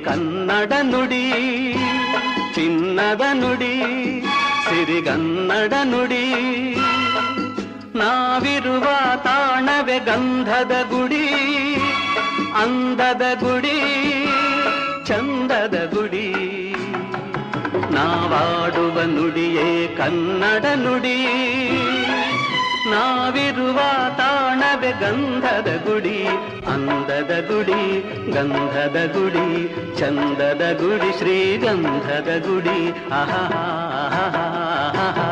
ಕನ್ನಡ ನುಡಿ, ಚಿನ್ನದ ನುಡಿ, ಸಿರಿಗನ್ನಡ ನುಡಿ. ನಾವಿರುವ ತಾಣವೇ ಗಂಧದ ಗುಡಿ, ಅಂದದ ಗುಡಿ, ಚಂದದ ಗುಡಿ. ನಾವಾಡುವ ನುಡಿಯೇ ಕನ್ನಡ ನುಡಿ, ನಾವಿರುವ ತಾಣವೇ ಗಂಧದ ಗುಡಿ, ಅಂದದ ಗುಡಿ, ಗಂಧದ ಗುಡಿ, ಚಂದದ ಗುಡಿ, ಶ್ರೀಗಂಧದ ಗುಡಿ. ಆಹಾ ಆಹಾ ಆಹಾ.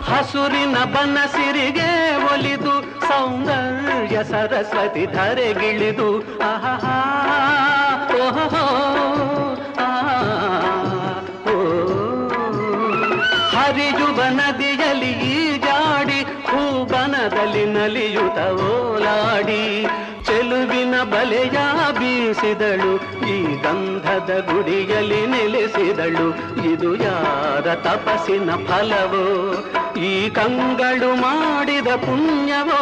ಹಸುರಿನ ಬನಸಿರಿಗೆ ಒಲಿದು ಸೌಂದರ್ಯ ಸರಸ್ವತಿ ಧರೆಗಿಳಿದು ಆಹಾ ಓಹೋ ಹರಿಯುವ ನದಿಯಲ್ಲಿ ಈಜಾಡಿ ಹೂಬನದಲ್ಲಿ ನಲಿಯುತ ಓಲಾಡಿ ಚೆಲುವಿನ ಬಲೆಯ ಬೀಸಿದಳು, ಈ ಗಂಧದ ಗುಡಿಯಲ್ಲಿ ನೆಲೆಸಿದಳು. ಇದು ಯಾರ ತಪಸ್ಸಿನ ಫಲವೋ, ಈ ಕಂಗಳು ಮಾಡಿದ ಪುಣ್ಯವೋ.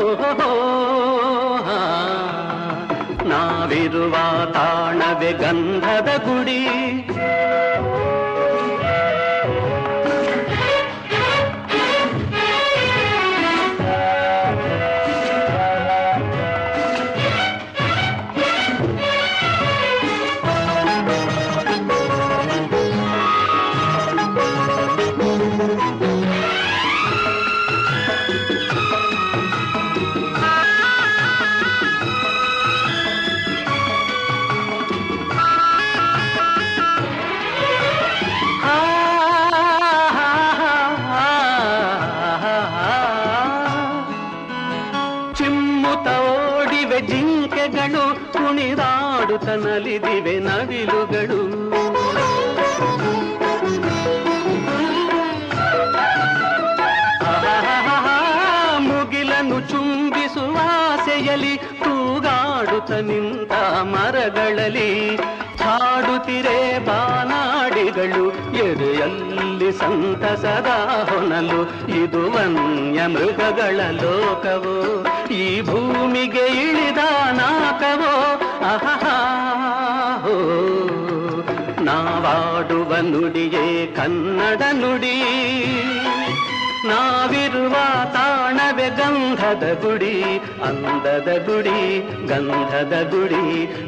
ಓಹೋ ನಾವಿರುವ ತಾಣವೇ ಗಂಧದ ಗುಡಿ, ಜಿಂಕೆಗಳು ಕುಣಿದಾಡುತ್ತ ನಲಿದಿವೆ ನವಿಲುಗಳು. ಮುಗಿಲನ್ನು ಚುಂಬಿಸುವ ಆಸೆಯಲ್ಲಿ ತೂಗಾಡುತ್ತ ನಿಂತ ಮರಗಳಲ್ಲಿ ಹಾಡುತ್ತಿರೆ ಬಾನಾಡಿಗಳು, ಎದೆಯಲ್ಲಿ ಸಂತಸದ ಹೊನಲು. ಇದು ವನ್ಯ ಮೃಗಗಳ ಲೋಕವೋ, ಈ ಭೂಮಿಗೆ ಇಳಿದ ನಾಕವೋ. ಆಹಾ ನಾವಾಡುವ ನುಡಿಯೇ ಕನ್ನಡ ನುಡಿ, ನಾವಿರುವ ತಾಣವೇ ಗಂಧದ ಗುಡಿ, ಅಂದದ ಗುಡಿ, ಗಂಧದ ಗುಡಿ,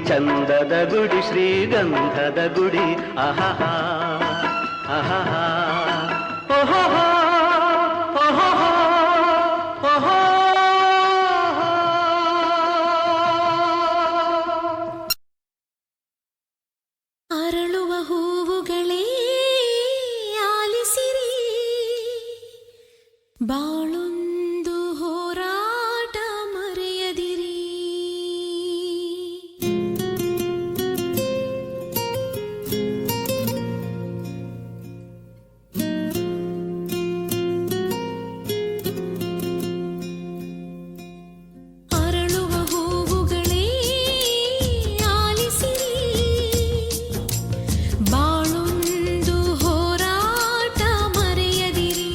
ಚಂದದ ಗುಡಿ, ಶ್ರೀಗಂಧದ ಗುಡಿ. ಆಹಾ ಆಹಾ ಓಹೋ ಓಹೋ ಓಹೋ. ಅರಳುವ ಹೂವುಗಳೇ ಆಲಿಸಿರಿ, ಬಾಳೊಂದು ಹೋರಾಟ ಮರೆಯದಿರಿ. ಅರಳುವ ಹೂವುಗಳೇ ಆಲಿಸಿರಿ, ಬಾಳೊಂದು ಹೋರಾಟ ಮರೆಯದಿರಿ.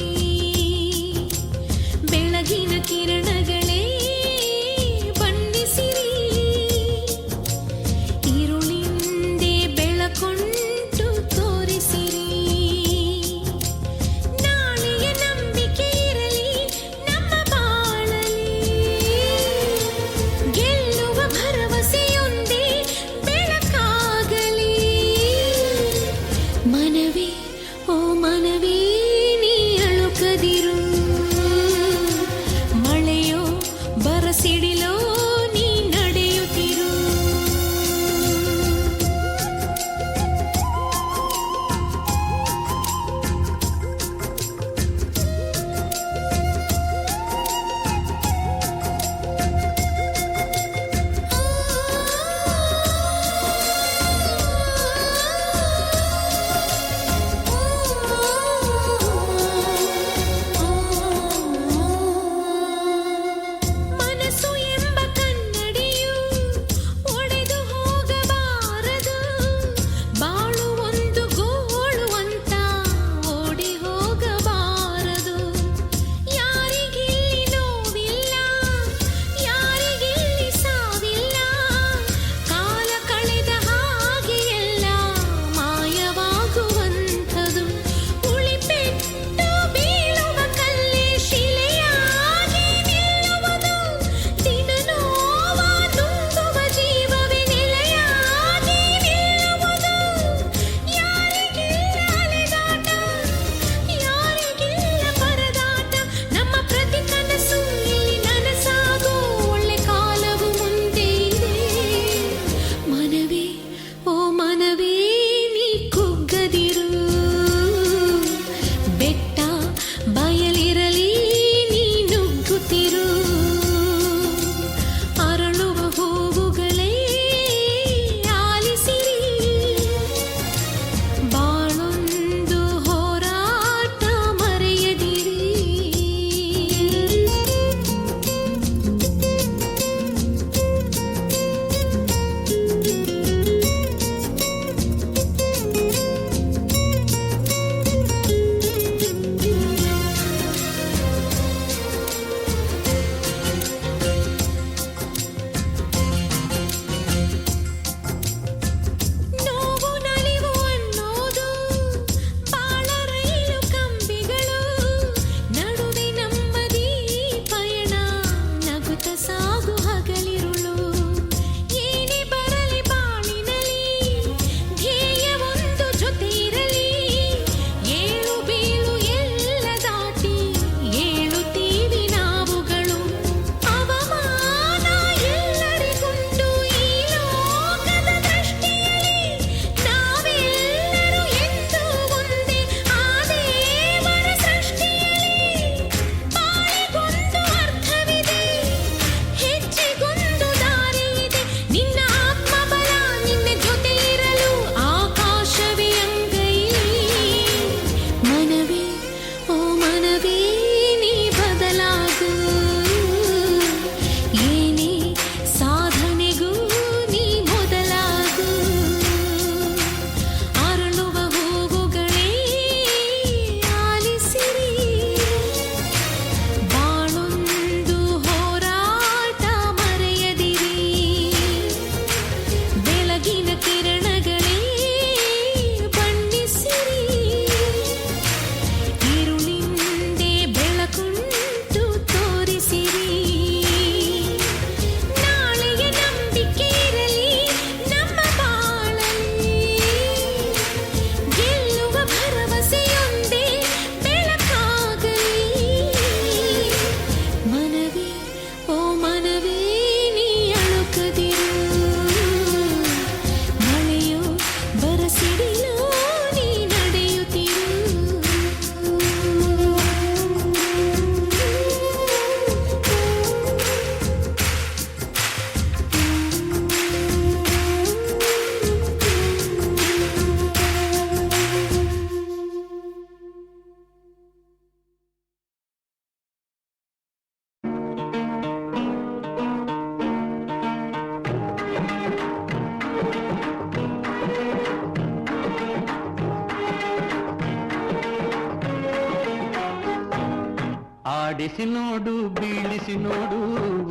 ಆಡಿಸಿ ನೋಡು ಬೀಳಿಸಿ ನೋಡು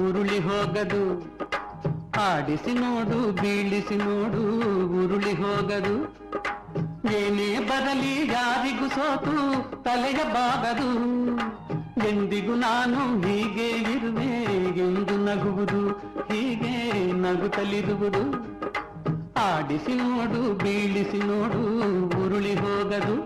ಉರುಳಿ ಹೋಗದು, ಆಡಿಸಿ ನೋಡು ಬೀಳಿಸಿ ನೋಡು ಉರುಳಿ ಹೋಗದು. ಏನೇ ಬರಲಿ ಯಾರಿಗೂ ಸೋತು ತಲೆಯ ಬಾಗದು, ಎಂದಿಗೂ ನಾನು ಹೀಗೆ ಇರುವೆ ಎಂದು ನಗುವುದು, ಹೀಗೆ ನಗುತ್ತಲಿರುವುದು. ಆಡಿಸಿ ನೋಡು ಬೀಳಿಸಿ ನೋಡು ಉರುಳಿ ಹೋಗದು.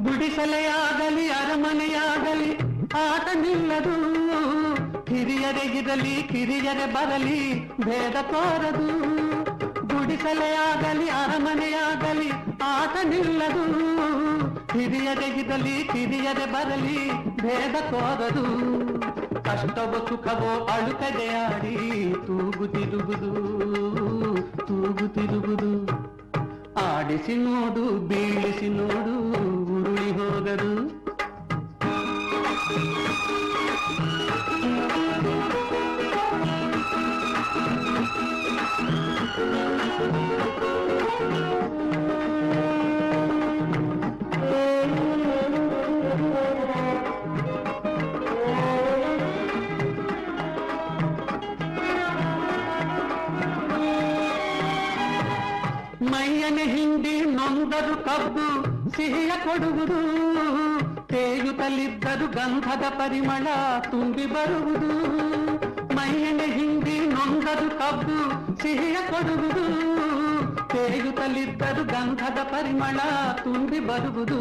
ಗುಡಿಸಲೆಯಾಗಲಿ ಅರಮನೆಯಾಗಲಿ ಆಟ ನಿಲ್ಲದು, ಹಿರಿಯರೇ ಇರಲಿ ಕಿರಿಯರೇ ಬರಲಿ ಭೇದ ತೋರದು. ಗುಡಿಸಲೆಯಾಗಲಿ ಅರಮನೆಯಾಗಲಿ ಆಟ ನಿಲ್ಲದು, ಹಿರಿಯರೇ ಇರಲಿ ಕಿರಿಯರೇ ಬರಲಿ ಭೇದ ತೋರದು. ಕಷ್ಟವೋ ಸುಖವೋ ಅಳುಕದೆ ಆಡಿ ತೂಗುತ್ತಿರುವುದು, ತೂಗುತ್ತಿರುವುದು. ಆಡಿಸಿ ನೋಡು ಬೀಳಿಸಿ ನೋಡು ಉರುಳಿ ಹೋಗದು. ಮೈಯನೆ ಹಿಂಡಿ ನೊಂದರು ಕಬ್ಬು ಸಿಹಿಯ ಕೊಡುವುದು, ತೇಯುತ್ತಲಿದ್ದರು ಗಂಧದ ಪರಿಮಳ ತುಂಬಿ ಬರುವುದು. ಮೈಯನೆ ಹಿಂಡಿ ನೊಂದರು ಕಬ್ಬು ಸಿಹಿಯ ಕೊಡುವುದು, ತೇಯುತ್ತಲಿದ್ದರು ಗಂಧದ ಪರಿಮಳ ತುಂಬಿ ಬರುವುದು.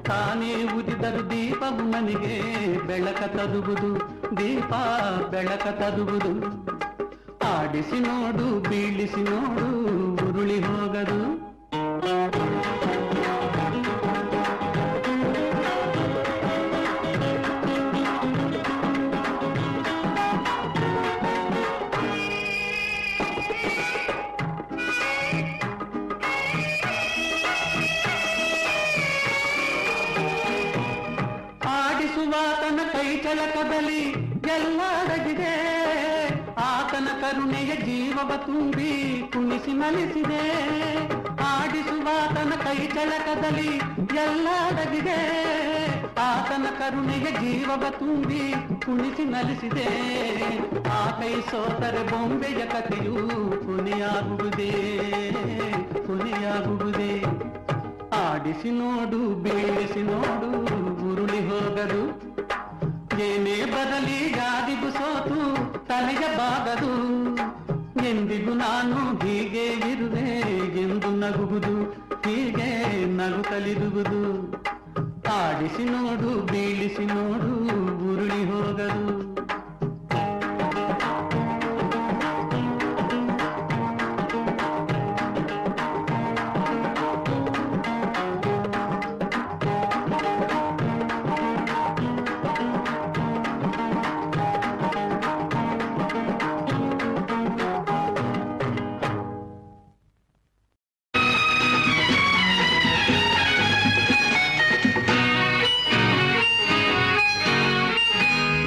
ತಾನೇ ಉದಿದರು ದೀಪವು ಮನೆಗೆ ಬೆಳಕ ತರುವುದು, ದೀಪ ಬೆಳಕ ತರುವುದು. ಆಡಿಸಿ ನೋಡು ಬೀಳಿಸಿ ನೋಡು ಉರುಳಿ ಹೋಗದು. ಆಡಿಸುವಾತನ ಕೈ ಚಳಕದಲ್ಲಿ ಎಲ್ಲ ಅಡಗಿದೆ, ಆತನ ಕರುಣೆಯ ಜೀವವ ತುಂಬಿ ಕುಣಿಸಿ ನಲಿಸಿದೆ. ಆಡಿಸುವಾತನ ಕೈ ಚಳಕದಲ್ಲಿ ಎಲ್ಲ ಅಡಗಿದೆ, ಆತನ ಕರುಣೆಯ ಜೀವವ ತುಂಬಿ ಕುಣಿಸಿ ನಲಿಸಿದೆ. ಆ ಕೈ ಸೋತರೆ ಬೊಂಬೆಯ ಕಥೆಯು ಕೊನೆಯಾಗುವುದೇ, ಕೊನೆಯಾಗುವುದೇ. ಆಡಿಸಿ ನೋಡು ಬೀಳಿಸಿ ನೋಡು ಉರುಳಿ ಹೋಗದು. ಏನೇ ಬರಲಿ ಯಾರಿಗೂ ಸೋತು ತಲೆಯ ಬಾಗದು, ಎಂದಿಗೂ ನಾನು ಹೀಗೆ ಇರುವೆ ಎಂದು ನಗುವುದು, ಹೀಗೆ ನಗುತ್ತಲಿರುವುದು. ಆಡಿಸಿ ನೋಡು ಬೀಳಿಸಿ ನೋಡು ಉರುಳಿ ಹೋಗದು.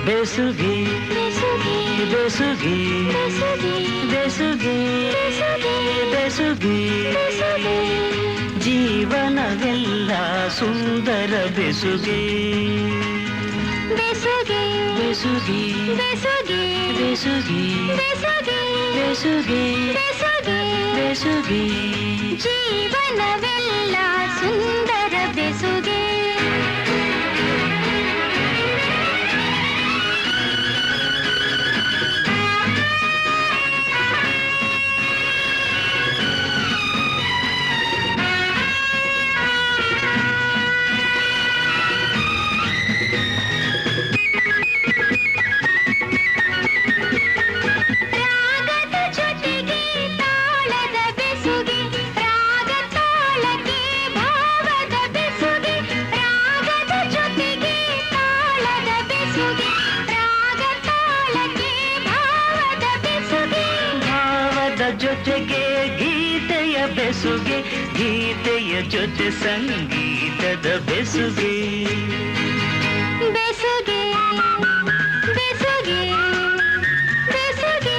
ಬೆಸುಗೆ ಬೆಸುಗೆ ಬೆಸುಗೆ ಬೆಸುಗೆ ಜೀವನವೆಲ್ಲ ಸುಂದರ ಬೆಸುಗೆ. ಬೆಸುಗೆ ಬೆಸುಗೆ ಬೆಸುಗೆ ಬೆಸುಗೆ ಬೆಸುಗೆ ಬೆಸುಗೆ ಬೆಸುಗೆ ಜೀವನವೆಲ್ಲ ಸುಂದರ ಬೆಸುಗೆ. ಜೊತೆಗೆ ಗೀ ಗೀತೆಯ ಬೆಸುಗೆ, ಗೀತೆಯ ಜೊತೆ ಸಂಗೀತದ ಬೆಸುಗೆ. ಬೆಸುಗೆ ಬೆಸುಗೆ ಬೆಸುಗೆ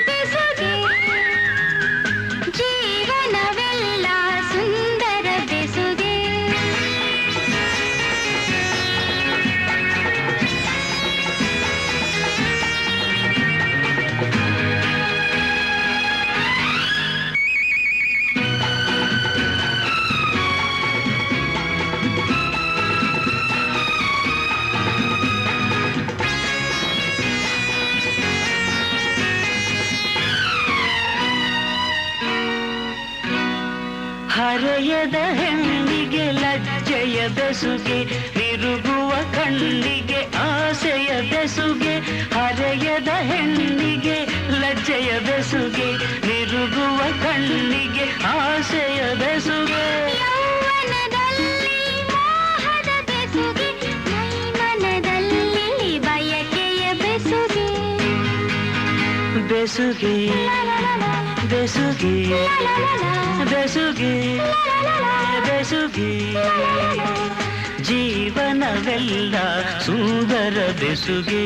ಬೆಸುಗೆ ಜೀವನವೆಲ್ಲ ಸುಂದರ ಬೆಸುಗೆ. ಹರೆಯದ ಹೆಣ್ಣಿಗೆ ಲಜ್ಜೆಯ ಬೆಸುಗೆ, ತಿರುಗುವ ಕಣ್ಣಿಗೆ ಆಸೆಯ ಬೆಸುಗೆ. ಹರೆಯದ ಹೆಣ್ಣಿಗೆ ಲಜ್ಜೆಯ ಬೆಸುಗೆ, ತಿರುಗುವ ಕಣ್ಣಿಗೆ ಆಸೆಯ ಬೆಸುಗೆ. ಯೌವನದಲ್ಲಿ ಮೋಹದ ಬೆಸುಗೆ, ಮೈಮನದಲ್ಲಿ ಬಯಕೆಯ ಬೆಸುಗೆ. ಬೆಸುಗೆ ಬೆಸುಗೆ ಬೆಸುಗೆ ಬೆಸುಗೆ ಜೀವನವೆಲ್ಲ ಸುಂದರ ಬೆಸುಗೆ.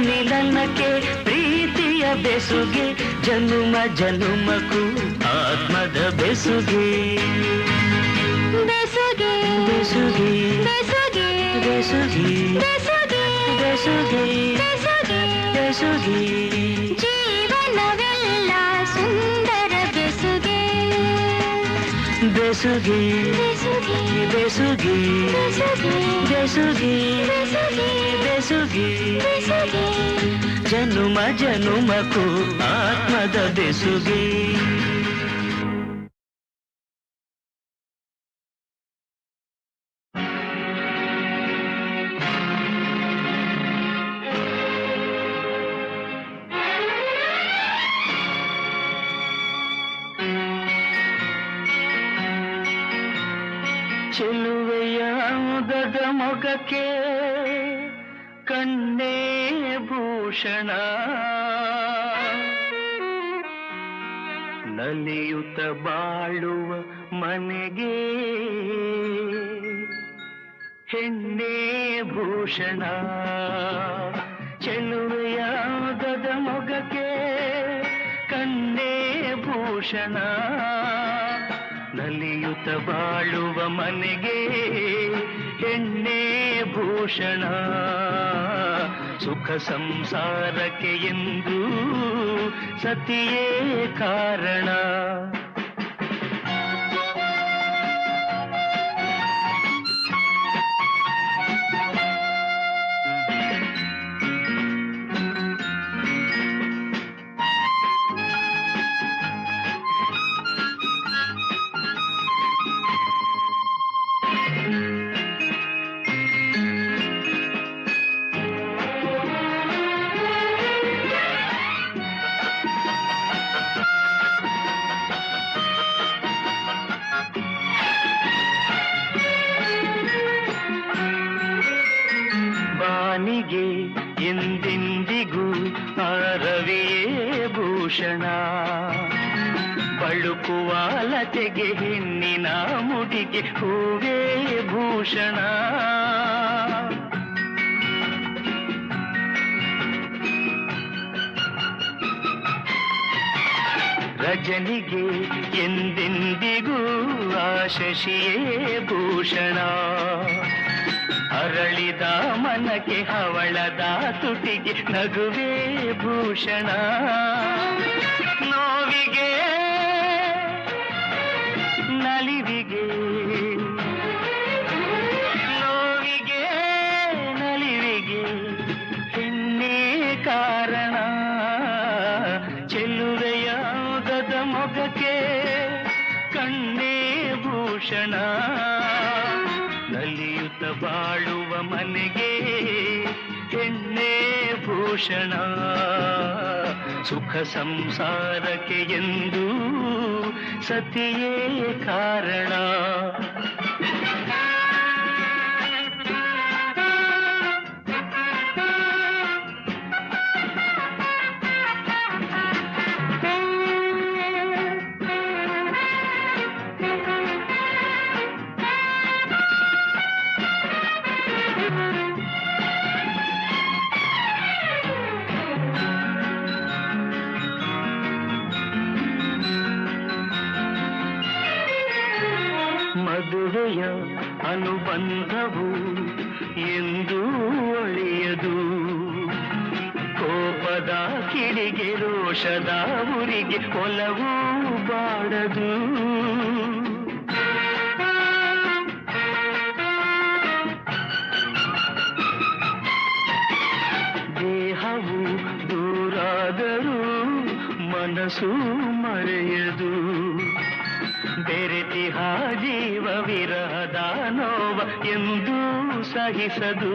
ಮಿಲನಕ್ಕೆ ಪ್ರೀತಿಯ ಬೆಸುಗೆ, ಜನುಮ ಜನುಮಕ್ಕೂ ಆತ್ಮದ ಬೆಸುಗೆ. ಬೆಸುಗೆ ಬೆಸುಗೆ ಬೆಸುಗೆ ಬೆಸುಗೆ ಬೆಸುಗೆ ಬೆಸುಗೆ ಬೆಸುಗೆ ಬೆಸುಗೆ ಜೀವನವೆಲ್ಲ ಸುಂದರ ಬೆಸುಗೆ. ಬೆಸುಗೆ ಬೆಸುಗೆ ಬೆಸುಗೆ ಬೆಸುಗೆ ಬೆಸುಗೆ ಬೆಸುಗೆ ಬೆಸುಗೆ ಬೆಸುಗೆ ಜನುಮ ಜನುಮಕ್ಕೂ ಆತ್ಮದ ಬೆಸುಗೆ. ಚೆಲುವೆಯ ಮುದದ ಮೊಗಕ್ಕೆ ಕಣ್ಣೇ ಭೂಷಣ, ನಲಿಯುತ್ತ ಬಾಳುವ ಮನೆಗೆ ಹೆಣ್ಣೇ ಭೂಷಣ. ಚೆಲುವೆಯ ಮುದದ ಮೊಗಕ್ಕೆ ಕಣ್ಣೇ ಭೂಷಣ, ನಲಿಯುತ್ತ ಬಾಳುವ ಮನೆಗೆ ಹೆಣ್ಣೇ ಭೂಷಣ. ಸುಖ ಸಂಸಾರಕ್ಕೆ ಎಂದು ಸತಿಯೇ ಕಾರಣ. ಬಾನಿಗೆ ಎಂದೆಂದಿಗೂ ರವಿಯೇ ಭೂಷಣ, ಬಳುಕುವ ಲತೆಗೆ ಹೆಣ್ಣಿನ ಮುಡಿಗೆ ಹೂವೇ ಭೂಷಣ. ರಜನಿಗೆ ಎಂದೆಂದಿಗೂ ಶಶಿಯೇ ಭೂಷಣ, ಅರಳಿದ ಮನಕ್ಕೆ ಹವಳದ ತುಟಿಗೆ ನಗುವೇ ಭೂಷಣ. ನೋವಿಗೆ ನಲಿವಿಗೆ ಮೊಗಕ್ಕೆ ಕಣ್ಣೇ ಭೂಷಣ ನಲಿಯುತ್ತ ಬಾಳುವ ಮನೆಗೆ ಹೆಣ್ಣೆ ಭೂಷಣ ಸುಖ ಸಂಸಾರಕ್ಕೆ ಎಂದು ಸತಿಯೇ ಕಾರಣ ಮದುವೆಯ ಅನುಬಂಧವು ಎಂದು ಒಳೆಯದು ಕೋಪದ ಕಿಡಿಗೆ ರೋಷದ ಉರಿಗೆ ಒಲವು ಬಾಡದು ದೇಹವು ದೂರಾದರೂ ಮನಸ್ಸು ಮರೆಯದು ಬೆರೆತಿಹ ಜೀವ ವಿರಹದ ನೋವ ಎಂದು ಸಹಿಸದು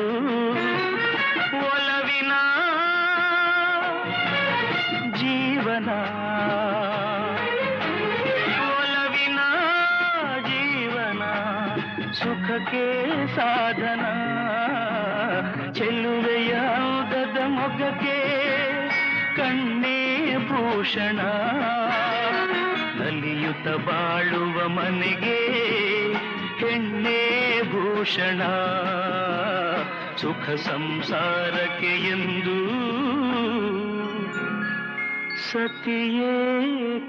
ಒಲವಿನ ಜೀವನ ಒಲವಿನ ಜೀವನ ಸುಖಕ್ಕೆ ಸಾಧನ ಚೆಲುವೆಯ ಅಂದದ ಮೊಗಕ್ಕೆ ಕಣ್ಣೇ ಭೂಷಣ ನಲಿಯುತ್ತ ಬಾಳುವ ಮನೆಗೆ ಹೆಣ್ಣೆ ಭೂಷಣ ಸುಖ ಸಂಸಾರಕ್ಕೆ ಎಂದು ಸತಿಯೇ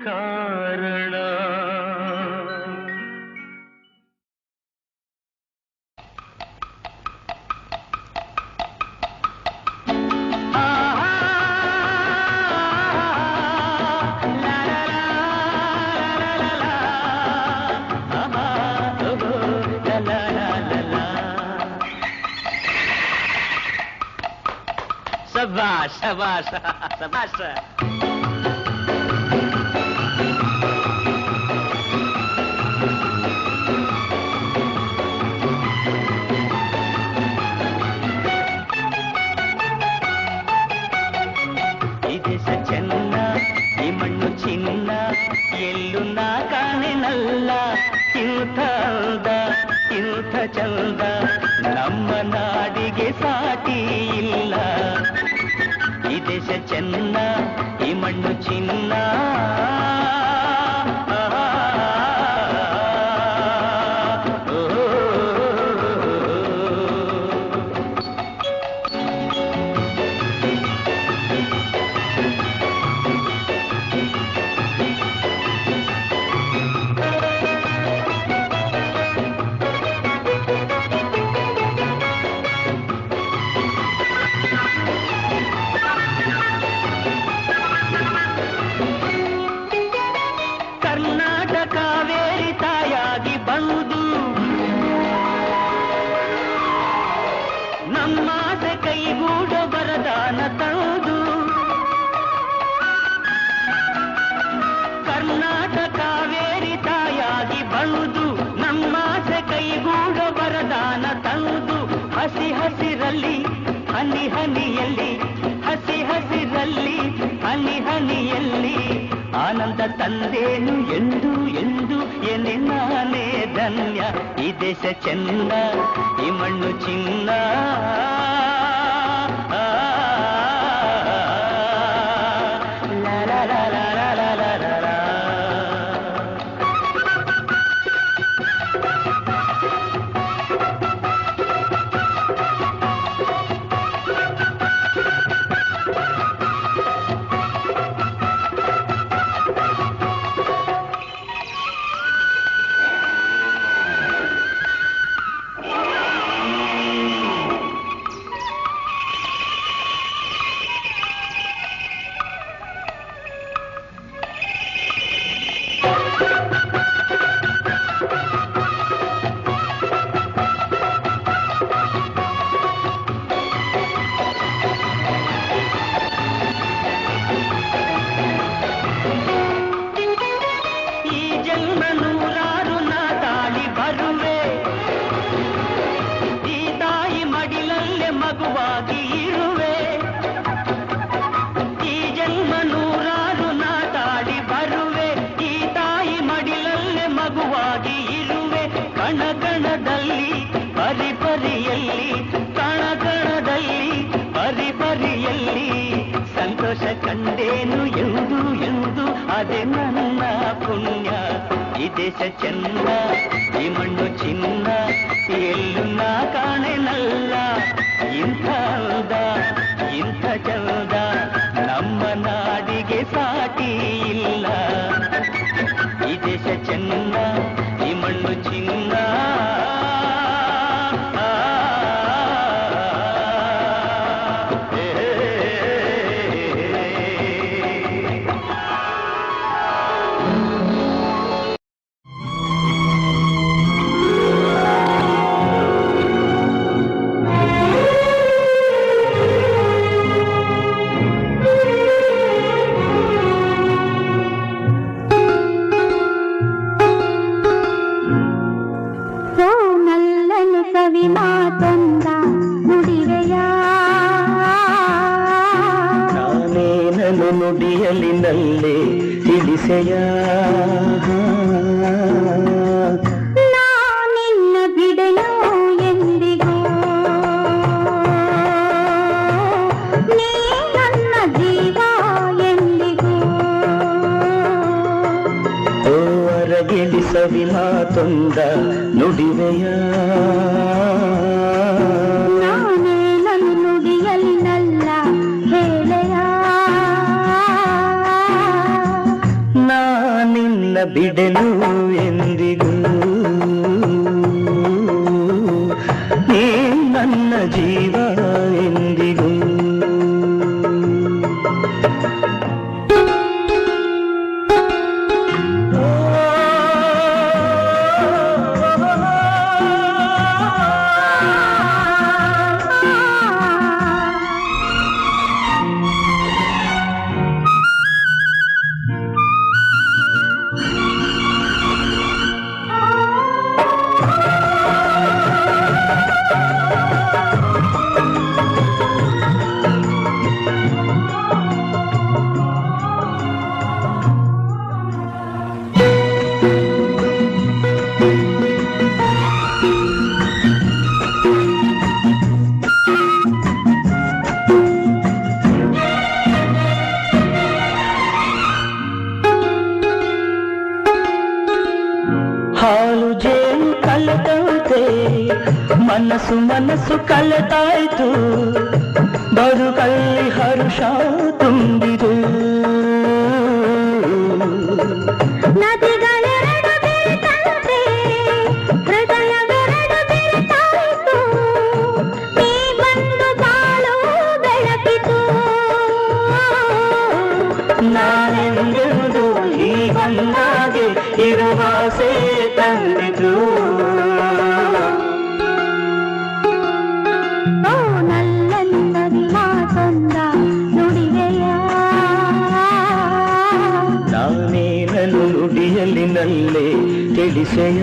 ಕಾರಣ शाबाश शाबाश शाबाश ಈ ದೇಶ ಚೆನ್ನ ಈ ಮಣ್ಣು ಚಿನ್ನ ಎಲ್ಲೂ ನಾ ಕಾಣೆನಲ್ಲ ಇಂಥ ಅಂದ ಇಂಥ ಚಂದ ನಮ್ಮ ನಾಡಿಗೆ ಸಾಟಿ ಇಲ್ಲ ಈ ದೇಶ ಚೆನ್ನ ಈ ಮಣ್ಣು ಚಿನ್ನ ಹಸಿ ಹಸಿರಲ್ಲಿ ಹನಿ ಹನಿಯಲ್ಲಿ ಹಸಿ ಹಸಿರಲ್ಲಿ ಹನಿ ಹನಿಯಲ್ಲಿ ಆನಂದ ತಂದೇನು ಎಂದು ಎಂದು ಎನೆ ನಾನೇ ಧನ್ಯ ಈ ದೇಶ ಚೆನ್ನ ಈ ಮಣ್ಣು ಚಿನ್ನ ಸಂತೋಷ ಕಂಡೇನು ಎಂದು ಎಂದು ಅದೇ ನನ್ನ ಪುಣ್ಯ. ಈ ದೇಶ ಚೆನ್ನ, ಈ ಮಣ್ಣು ಚಿನ್ನ, ಎಲ್ಲೂ ನಾ ಕಾಣೆನಲ್ಲ. ಇಂಥ ಅಂದ, ಇಂಥ ಚಂದ ನಮ್ಮ ನಾಡಿಗೆ ಸಾಟಿ ಇಲ್ಲ. ಈ ದೇಶ ಚೆನ್ನ, ಈ ಮಣ್ಣು ಚಿನ್ನ. ಸವಿ ಮಾತೊಂದ ನುಡಿವೆಯ ನಾನೇನನು ನುಡಿಯಲಿನಲ್ಲೇ ತಿಳಿಸೆಯ. ನಾನಿನ್ನ ಬಿಡೆಯೋ ಎಂದಿಗೂ, ನೀ ನನ್ನ ಜೀವ ಎಂದಿಗೂ. ಓ ಅರಗಿಳಿ ಸವಿ ಮಾತೊಂದ ನುಡಿವೆಯ. ನಾನೇನನು ನುಡಿಯಲಿನಲ್ಲ ಹೇಳೆಯ. ನಾನಿನ್ನ ಬಿಡೆನು ಎಂದಿಗೂ, ನೀ ನನ್ನ ಜೀವ ಎಂದಿಗೂ. ಹಾಲು ಜೇನು ಕಲೆದಂತೆ ಮನಸ್ಸು ಮನಸ್ಸು ಕಲೆತಾಯ್ತು. ಬದುಕಲ್ಲಿ ಹರುಷ ತುಂಬಿದು. ನದಿಗಳೆರಡು ಬೆರೆತಂತೆ ಹೃದಯವೆರಡು ಬೆರೆತಾಯಿತು. ನೀ ಬಂದು ಬಾಳು ಬೆಳಕಿತು. ನಾನೆಂದು ಹೀಗನ್ನಾಗೆ ಇರುವಾಸೆ ತಂದಿತು. ಓ ನಲ್ಲಂದರಿ ಮಾತೊಂದ ನುಡಿವೆಯ. ನಾನೇನನು ನುಡಿಯಲಿನಲ್ಲೇ ತಿಳಿಸೆಯ.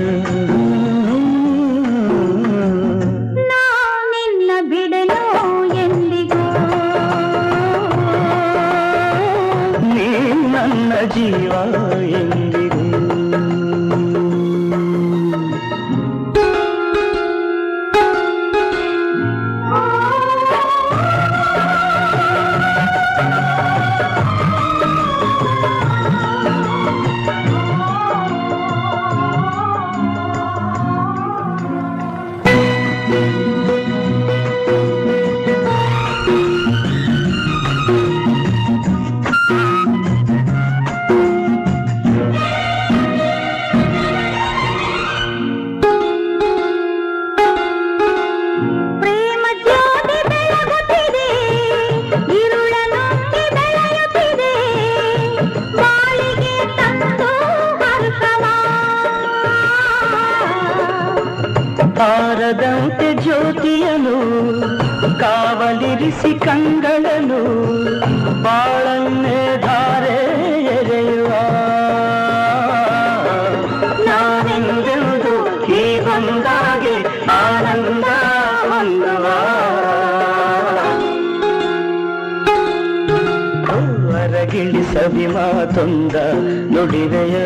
ನಾನಿನ್ನ ಬಿಡೆನೋ ಎಂದಿಗೂ, ನೀ ನನ್ನ ಜೀವ ಎಂದಿಗೂ. ಪ್ರೇಮ ಜ್ಯೋತಿ ಬೆಳಗುತ್ತಿದೆ, ಇರುಳ ನುಂಗಿ ಬೆಳೆಯುತ್ತಿದೆ. ಬಾಳಿಗೆ ತಂದು ಹರ್ಷವ. ತಾರದಂತೆ ಜ್ಯೋತಿಯನು ಕಾವಲಿರಿಸಿ ಕಂಗಳನು ಬಾಳನ್ನೇ ಧಾರೆ ಎರೆಯುವ. ನಾನೆಂದೆಂದು ಹೀಗೊಂದಾಗಿ ಆನಂದ ಹೊಂದುವ. ಹೊರಗಿಳಿ ಸವಿ ಮಾತೊಂದ ನುಡಿವೆಯ.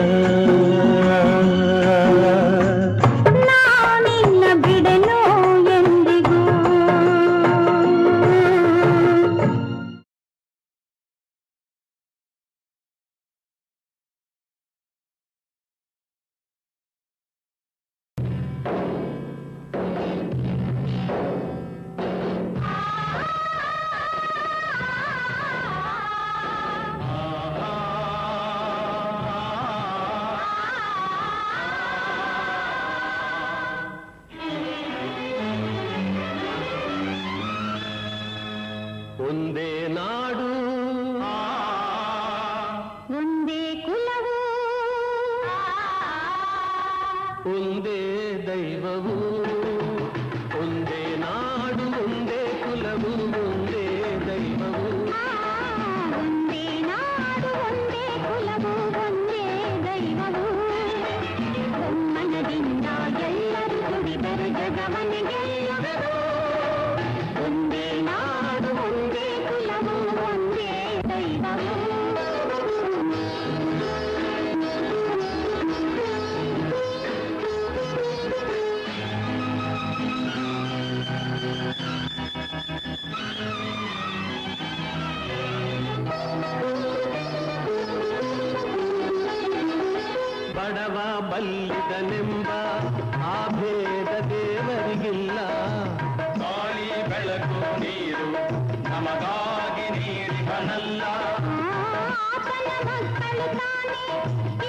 ಒಂದೇ ದೈವವು ಒಂದೇ ನಾಡು ಒಂದೇ ಕುಲವು ಒಂದೇ ದೈವವು ಒಂದೇ ನಾಡು ಒಂದೇ ಕುಲವು ಒಂದೇ ದೈವವು ಮನದಿಂದ ಎಲ್ಲರೂ ದುಡಿದರೆ ಜಗವನ್ನೇ ಗೆಲ್ಲುವರು ಒಂದೇ ನಾಡು ಒಂದೇ ಕುಲವು ಒಂದೇ ದೈವವು ಬಡವ ಬಲ್ಲಿದನೆಂಬ ಆ ಭೇದ ದೇವರಿಗಿಲ್ಲ ಗಾಳಿ ಬೆಳಕು ನೀರು ನಮಗಾಗಿ ನೀರಿಗನಲ್ಲ ಆತನ ಮಕ್ಕಳು ತಾನೇ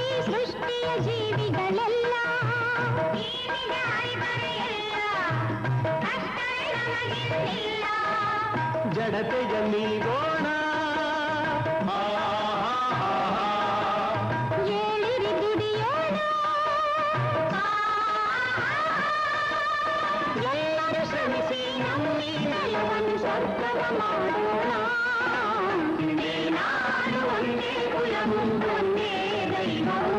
ಈ ಸೃಷ್ಟಿಯ ಜೀವಿಗಳೆಲ್ಲ ಜೀವಿಗೆ ಅರಿಬರೆಯಲ್ಲ ಕಷ್ಟವೇ ನಮಗಿಲ್ಲ ಜಡತೆಯ ನೀಗೋಣ ಏಳಿರಿ ದುಡಿಯೋಣ ಎಲ್ಲರೂ ಶ್ರಮಿಸಿ ನಮ್ಮಿ ನೆಲವನ್ನು ಸ್ವರ್ಗವ ಮಾಡೋಣ ಒಂದೇ ನಾಡು ಒಂದೇ ಕುಲವು ಒಂದೇ ದೈವವು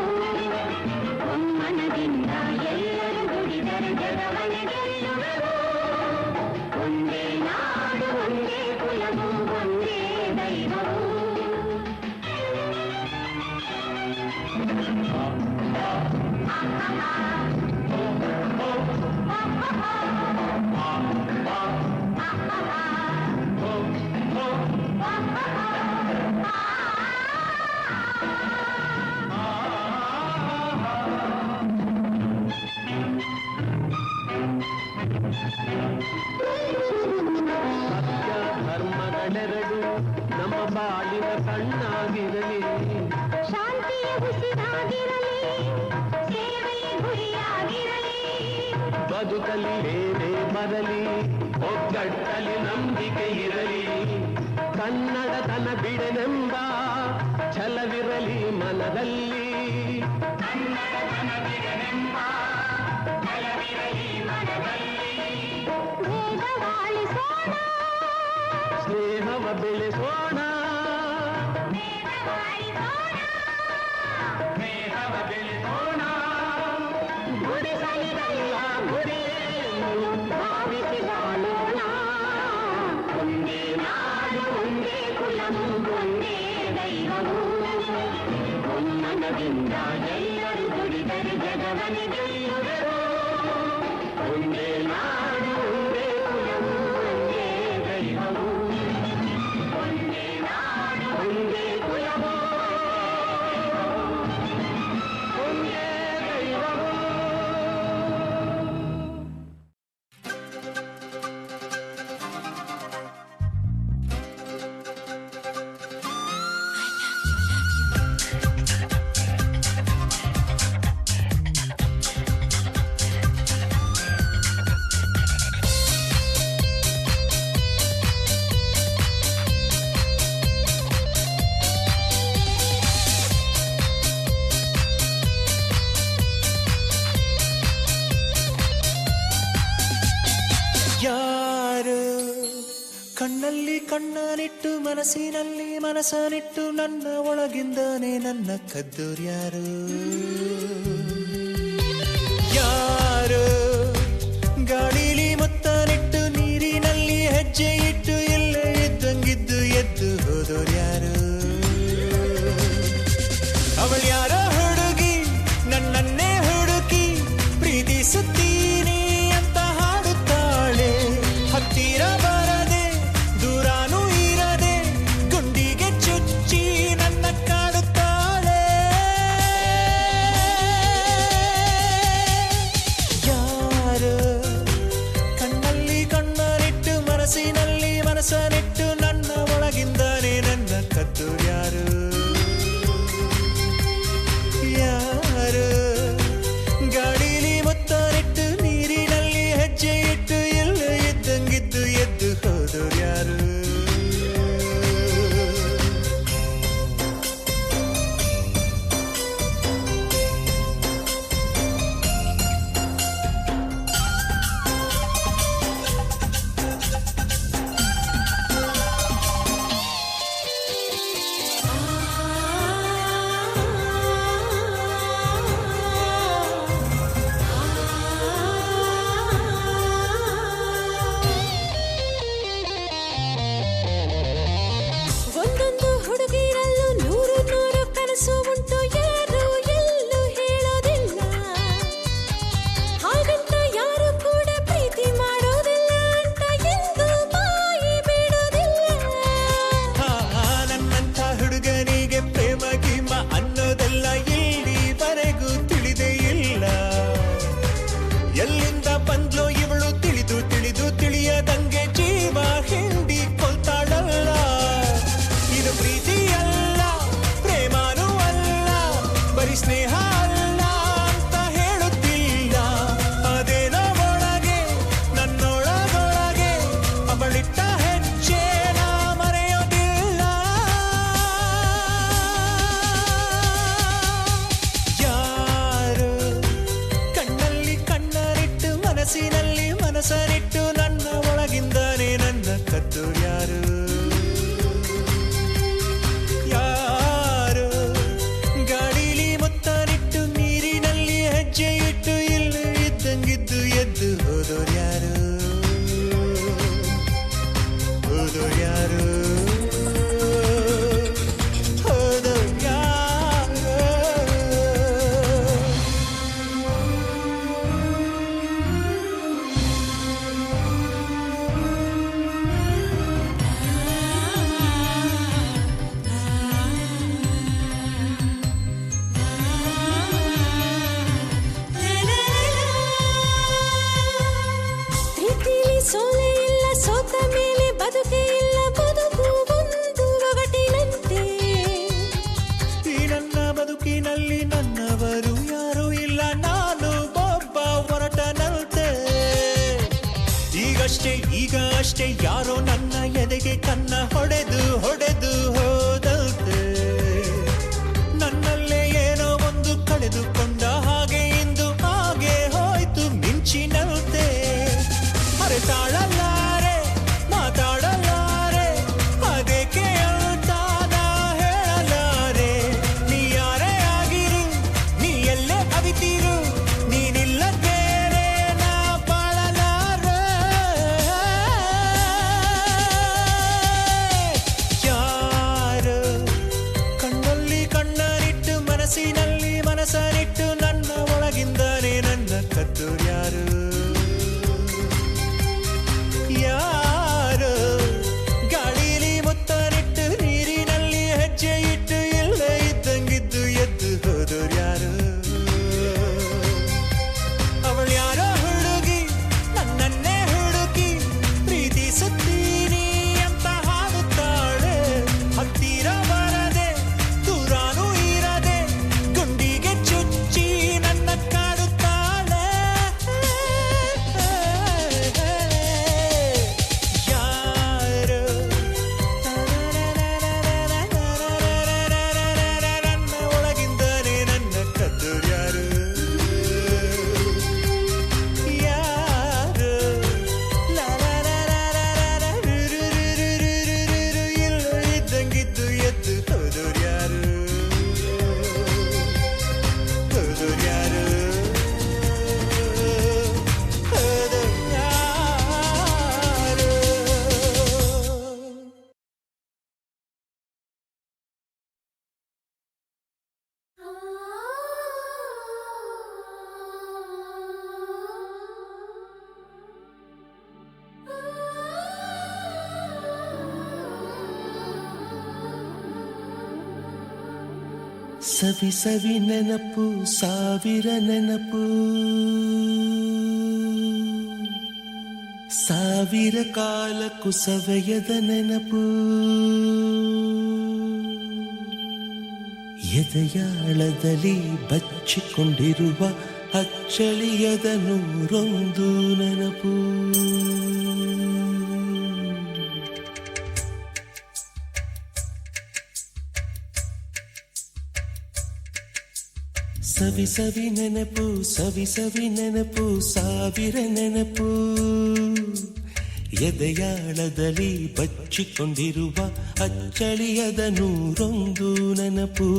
ಒಮ್ಮನದಿಂದ ಎಲ್ಲರೂ ದುಡಿದರೆ ಜಗವನ್ನೇ ಗೆಲ್ಲುವೆವು ಒಂದೇ ನಾಡು ಒಂದೇ ಕುಲವು ಒಂದೇ ದೈವವು ಸತ್ಯ ಧರ್ಮಗಳೆರಡು ನಮ್ಮ ಬಾಳಿನ ಕಣ್ಣಾಗಿರಲಿ ಶಾಂತಿಯ ಉಸಿರಾಗಿರಲಿ ಸೇವೆಯ ಗುರಿಯಾಗಿರಲಿ ಬದುಕಲಿ ಬೇರೆ ಬರಲಿ ಒಗ್ಗಟ್ಟಲಿ ನಂಬಿಕೆ ಇರಲಿ ಕನ್ನಡತನ ಬಿಡನೆಂಬ ಛಲವಿರಲಿ ಮನದಲ್ಲಿ ಕನ್ನಡತನ ಬಿಡನೆಂಬ ಛಲವಿರಲಿ ಮನದಲ್ಲಿ ವೇದವಾಳಿಸೋಣ ಸ್ನೇಹವ ಬೆಳೆಸೋಣ ಸ್ನೇಹವ ಬೆಳೆಸೋಣ ಗುಡಿಸಲಿರಲ್ಲ ಗುರಿಯನ್ನು ಭಾವಿಸಿ ಬಾಳೋಣ ಒಂದೇ ನಾಡು ಒಂದೇ ಕುಲವು ಒಂದೇ ದೈವವು ಒಮ್ಮನದಿಂದ ಎಲ್ಲರೂ ದುಡಿದರೆ ಜಗವನ್ನೇ ಗೆಲ್ಲುವರು ಒಂದೇ ನಾಡು ಒಂದೇ ಕುಲವು ಒಂದೇ ದೈವವು ಒಂದೇ ನಾಡು ಒಂದೇ ಕುಲವು ಒಂದೇ ದೈವವು ಯಾರು ಕಣ್ಣಲ್ಲಿ ಕಣ್ಣನಿಟ್ಟು ಮನಸ್ಸಿನಲ್ಲಿ ಮನಸ್ಸನಿಟ್ಟು ನನ್ನ ಒಳಗಿಂದನೇ ನನ್ನ ಕದ್ದೋರ್ಯಾರು ಯಾರು ಗಾಳಿಲಿ ಮುತ್ತನಿಟ್ಟು ನೀರಿನಲ್ಲಿ ಹೆಜ್ಜೆ ಇಟ್ಟು ಇಲ್ಲೇ ಇದ್ದಂಗಿದ್ದು ಎದ್ದು ಹೋದೋರ್ಯಾರು ಅವಳ್ಯಾರೋ ಹುಡುಗಿ ನನ್ನನ್ನೇ ಹುಡುಕಿ ಪ್ರೀತಿಸುತ್ತೀನಿ ಅಂತ ಹಾಡುತ್ತಾಳೆ ಹತ್ತಿರ ಬರದೆ ದೂರಾನೂ ಇರದೆ ಗುಂಡಿಗೆ ಚುಚ್ಚಿ ನನ್ನ ಕಾಡುತ್ತಾಳೆ ಅಷ್ಟೇ ಈಗ ಅಷ್ಟೇ ಯಾರೋ ನನ್ನ ಎದೆಗೆ ಕನ್ನ ಹೊಡೆದು ಹೊಡೆದು ಹೋದಂತೆ ನನ್ನಲ್ಲೇ ಏನೋ ಒಂದು ಕಳೆದುಕೊಂಡ ಹಾಗೆ ಇಂದು ಹಾಗೆ ಹೋಯ್ತು ಮಿಂಚಿನಂತೆ ಮರೆತಾಳಲಾರೆ ಮಾತಾಡಲಾರೆ ಅದಕ್ಕೆ ಅಂತ ನಾ ಹೇಳಲಾರೆ ನೀ ಯಾರೇ ಆಗಿರು ನೀ ಎಲ್ಲೇ ಅವಿತಿರು ನೀನಿಲ್ಲದೇನೆ ನಾ ಬಾಳಲಾರೆ ಯಾರು ಕಣ್ಣಲ್ಲಿ ಕಣ್ಣನಿಟ್ಟು ಮನಸ್ಸಿನಲ್ಲಿ ಮನಸ್ಸನಿಟ್ಟು ನನ್ನ ಒಳಗಿಂದಾನೆ ನನ್ನ ಕತ್ತೋರ್ಯಾರು ಯಾರು ಗಾಳಿಲಿ ಮುತ್ತನಿಟ್ಟು ನೀರಿನಲ್ಲಿ ಹೆಜ್ಜೆ ಇಟ್ಟು ಎಲ್ಲೇ ಇದ್ದಂಗಿದ್ದು ಎದ್ದು ಹೋದೋರ್ಯಾರು ಅವಳು ಯಾರೋ ಹುಡುಗಿ ನನ್ನನ್ನೇ ಹುಡುಕಿ ಪ್ರೀತಿಸುತ್ತೀನಿ ಅಂತ ಹಾಡುತ್ತಾಳೆ ಹತ್ತಿರ ಬರದೆ ದೂರಾನೂ ಇರದೆ ಗುಂಡಿಗೆ ಚುಚ್ಚಿ ನನ್ನ ಕಾಡುತ್ತಾಳೆ ಯಾರು ನನ್ನ ಒಳಗಿಂದನೇ ನನ್ನ ಕದ್ದೋರ್ಯಾರು ಯಾರು ಎಲ್ಲೋ ಇದ್ದಂಗಿದ್ದು ಎದ್ದು ಹೋದೋರ್ಯಾರು ಹೋದೋರ್ಯಾರು ಹೋದೋರ್ಯಾರು ಸವಿ ಸವಿ ನೆನಪು ಸಾವಿರ ನೆನಪು ಸಾವಿರ ಕಾಲಕ್ಕೂ ಸವೆಯದ ನೆನಪು ಎದೆಯಾಳದಲ್ಲಿ ಬಚ್ಚಿಕೊಂಡಿರುವ ಅಚ್ಚಳಿಯದ ನೂರೊಂದು ನೆನಪು ಸವಿ ಸವಿ ನೆನಪು ಸವಿ ಸವಿ ನೆನಪು ಸಾವಿರ ನೆನಪು ಎದೆಯಾಳದಲ್ಲಿ ಬಚ್ಚಿಕೊಂಡಿರುವ ಅಚ್ಚಳಿಯದ ನೂರೊಂದು ನೆನಪು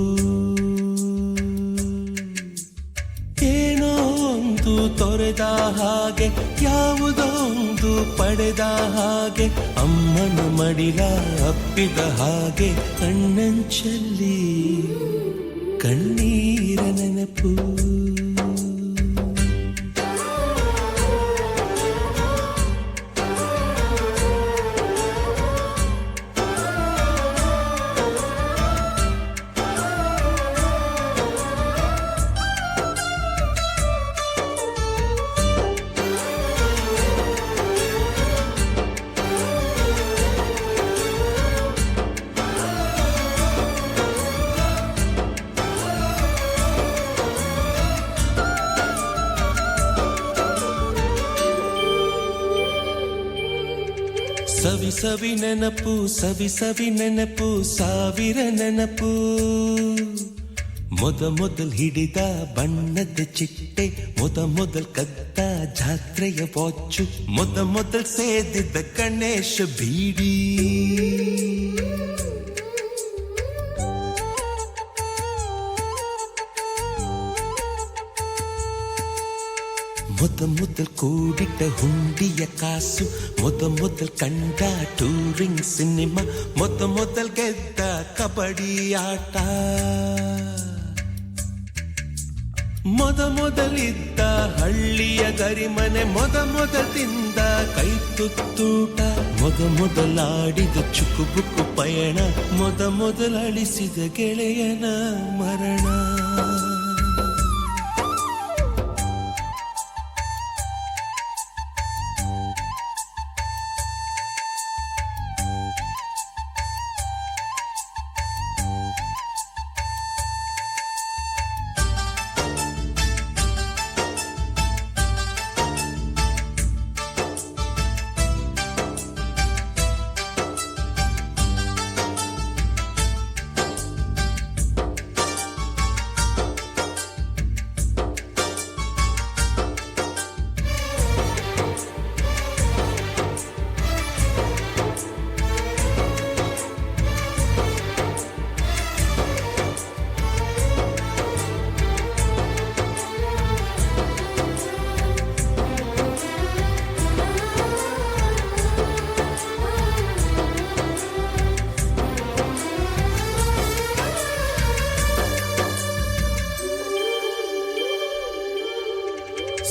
ಏನೋ ಒಂದು ತೊರೆದ ಹಾಗೆ ಯಾವುದೋ ಒಂದು ಪಡೆದ ಹಾಗೆ ಅಮ್ಮನ ಮಡಿಲ ಅಪ್ಪಿದ ಹಾಗೆ ಕಣ್ಣಂಚಲ್ಲಿ ಕಣ್ಣೀರ ನೆನಪು ಸವಿ ಸವಿ ನೆನಪು ಸವಿ ಸವಿ ನೆನಪು ಸಾವಿರ ನೆನಪು ಮೊದಲ್ ಹಿಡಿದ ಬಣ್ಣದ ಚಿಟ್ಟೆ ಮೊದಲ್ ಕದ್ದ ಜಾತ್ರೆಯ ವಾಚು ಮೊದಲ್ ಸೇದಿದ್ದ ಗಣೇಶ ಬೀಡಿ ಮೊದಲ್ ಕೂಡಿಟ್ಟ ಹುಂಡಿಯ ಕಾಸು ಮೊದಲ್ ಕಂಡ ಟೂರಿಂಗ್ ಸಿನಿಮಾ ಮೊದಲ್ ಗೆದ್ದ ಕಬಡ್ಡಿ ಆಟ ಮೊದಲಿದ್ದ ಹಳ್ಳಿಯ ಗರಿಮನೆ ಮೊದಲ್ ತಿಂದ ಕೈ ತುತ್ತೂಟ ಮೊದಲಾಡಿದ ಚುಕುಬುಕು ಪಯಣ ಮೊದಲ ಅಳಿಸಿದ ಗೆಳೆಯನ ಮರಣ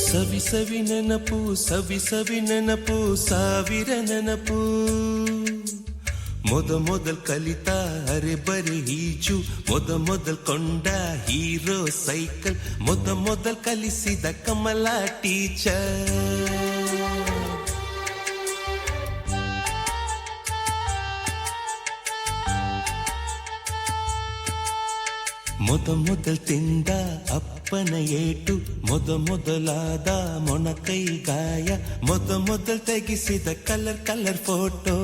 ಸವಿ ಸವಿ ನೆನಪು ಸವಿ ಸವಿ ನೆನಪು ಸಾವಿರ ನೆನಪು ಮೊದಲ್ ಕಲಿತ ಅರೆ ಬರೆ ಈಜು ಮೊದಲ್ ಕೊಂಡ ಹೀರೋ ಸೈಕಲ್ ಮೊದಲ್ ಕಲಿಸಿದ ಕಮಲ ಟೀಚರ್ ಮೊದಲ್ ತಿಂದ ಅಪ್ಪನ ಏಟು ಮೊದಲಾದ ಮೊಣಕೈ ಗಾಯ ಮೊದಲ್ ತೆಗೆಸಿದ ಕಲರ್ ಫೋಟೋ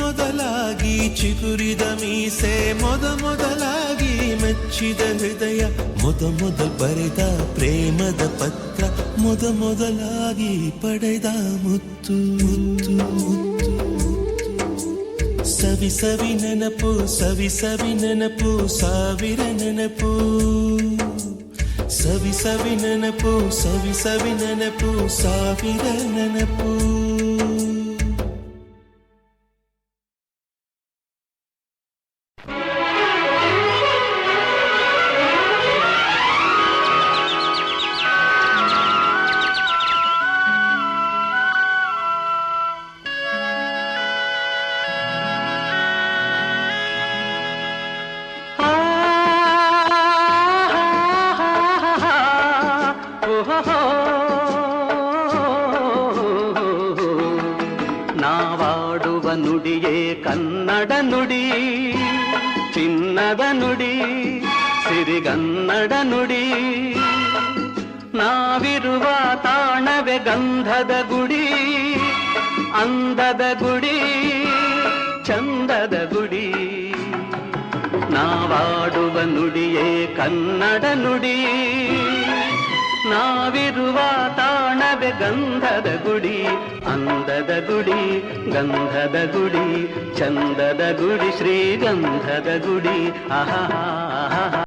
ಮೊದಲಾಗಿ ಚಿಗುರಿದ ಮೀಸೆ ಮೊದಲಾಗಿ ಮೆಚ್ಚಿದ ಹೃದಯ ಮೊದಲ್ ಬರೆದ ಪ್ರೇಮದ ಪತ್ರ ಮೊದಲಾಗಿ ಪಡೆದ ಮುತ್ತು ಮುತ್ತು ಮುತ್ತು ಸವಿ ಸವಿ ನೆನಪು ಸವಿ ಸವಿ ನೆನಪು ಸಾವಿರ ನೆನಪು ಸವಿ ಸವಿ ನೆನಪು ಸವಿ ಸವಿ ನೆನಪು ಸಾವಿರ ನೆನಪು ನಾವಾಡುವ ನುಡಿಯೇ ಕನ್ನಡ ನುಡಿ ಚಿನ್ನದ ನುಡಿ ಸಿರಿಗನ್ನಡ ನುಡಿ ನಾವಿರುವ ತಾಣವೇ ಗಂಧದ ಗುಡಿ ಅಂದದ ಗುಡಿ ಚಂದದ ಗುಡಿ ನಾವಾಡುವ ನುಡಿಯೇ ಕನ್ನಡ ನುಡಿ ನಾವಿರುವ ತಾಣವೇ ಗಂಧದ ಗುಡಿ ಅಂದದ ಗುಡಿ ಗಂಧದ ಗುಡಿ ಚಂದದ ಗುಡಿ ಶ್ರೀಗಂಧದ ಗುಡಿ ಆಹಾ